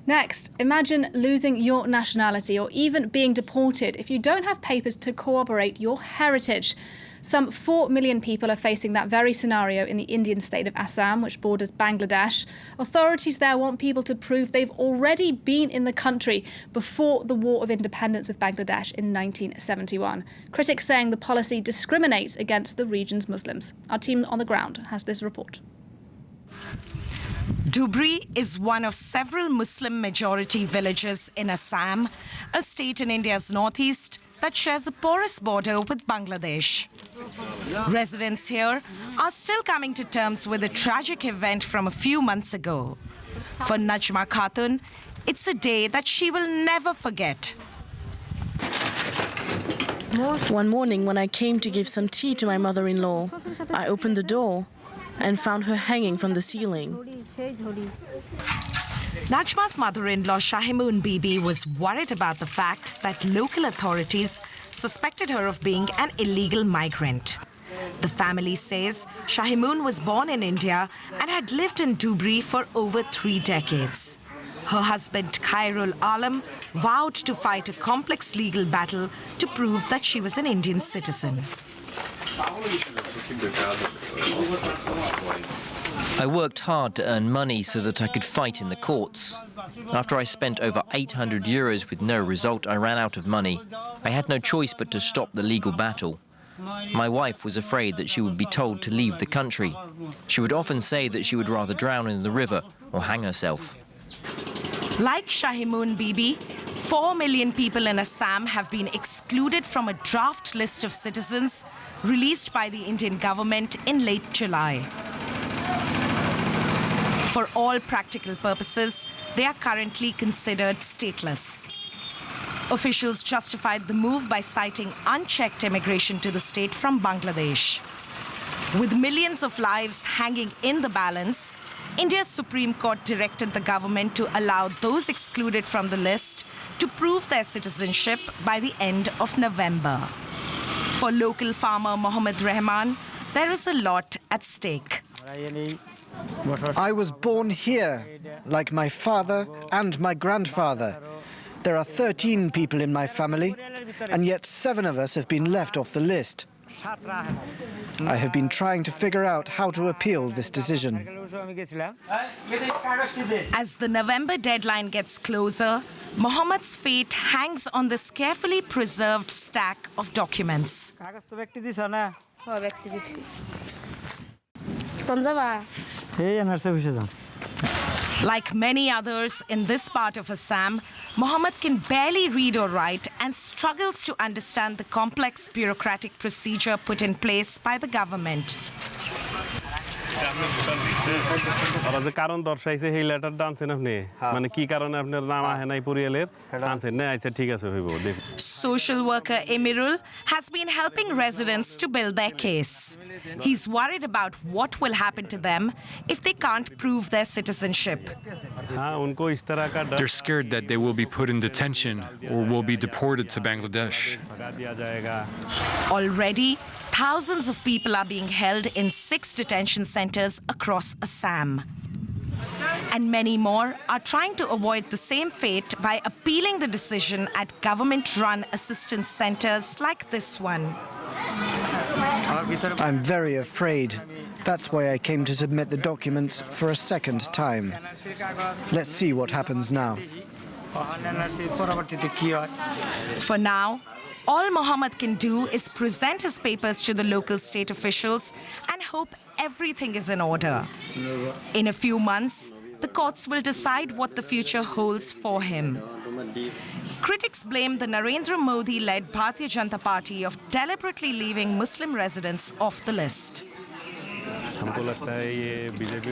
Next, imagine losing your nationality or even being deported if you don't have papers to corroborate your heritage. Some 4 million people are facing that very scenario in the Indian state of Assam, which borders Bangladesh. Authorities there want people to prove they've already been in the country before the War of Independence with Bangladesh in 1971. Critics saying the policy discriminates against the region's Muslims. Our team on the ground has this report. Dhubri is one of several Muslim-majority villages in Assam, a state in India's northeast that shares a porous border with Bangladesh. Residents here are still coming to terms with a tragic event from a few months ago. For Najma Khatun, it's a day that she will never forget. One morning when I came to give some tea to my mother-in-law, I opened the door and found her hanging from the ceiling. Najma's mother-in-law Shahimun Bibi was worried about the fact that local authorities suspected her of being an illegal migrant. The family says Shahimun was born in India and had lived in Dhubri for over 3 decades. Her husband Khairul Alam vowed to fight a complex legal battle to prove that she was an Indian citizen. I worked hard to earn money so that I could fight in the courts. After I spent over 800 euros with no result, I ran out of money. I had no choice but to stop the legal battle. My wife was afraid that she would be told to leave the country. She would often say that she would rather drown in the river or hang herself. Like Shahimun Bibi, 4 million people in Assam have been excluded from a draft list of citizens released by the Indian government in late July. For all practical purposes, they are currently considered stateless. Officials justified the move by citing unchecked immigration to the state from Bangladesh. With millions of lives hanging in the balance, India's Supreme Court directed the government to allow those excluded from the list to prove their citizenship by the end of November. For local farmer Mohammed Rahman, there is a lot at stake. I was born here, like my father and my grandfather. There are 13 people in my family, and yet 7 of us have been left off the list. I have been trying to figure out how to appeal this decision. As the November deadline gets closer, Mohammed's fate hangs on this carefully preserved stack of documents. Like many others in this part of Assam, Mohammed can barely read or write and struggles to understand the complex bureaucratic procedure put in place by the government. Social worker Emirul has been helping residents to build their case. He's worried about what will happen to them if they can't prove their citizenship. They're scared that they will be put in detention or will be deported to Bangladesh. Already, thousands of people are being held in 6 detention centers across Assam. And many more are trying to avoid the same fate by appealing the decision at government-run assistance centers like this one. I'm very afraid. That's why I came to submit the documents for a second time. Let's see what happens now. For now, all Mohammed can do is present his papers to the local state officials and hope everything is in order. In a few months, the courts will decide what the future holds for him. Critics blame the Narendra Modi-led Bharatiya Janata Party of deliberately leaving Muslim residents off the list.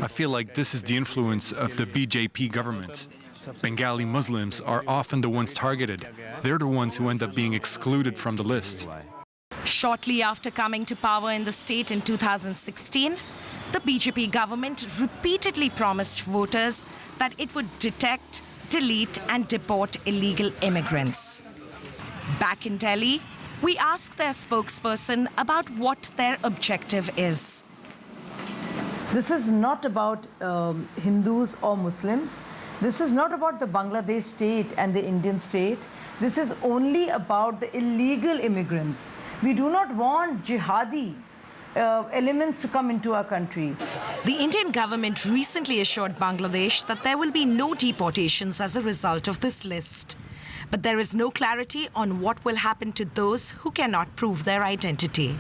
I feel like this is the influence of the BJP government. Bengali Muslims are often the ones targeted. They're the ones who end up being excluded from the list. Shortly after coming to power in the state in 2016, the BJP government repeatedly promised voters that it would detect, delete and deport illegal immigrants. Back in Delhi, we asked their spokesperson about what their objective is. This is not about Hindus or Muslims. This is not about the Bangladesh state and the Indian state. This is only about the illegal immigrants. We do not want jihadi elements to come into our country. The Indian government recently assured Bangladesh that there will be no deportations as a result of this list. But there is no clarity on what will happen to those who cannot prove their identity.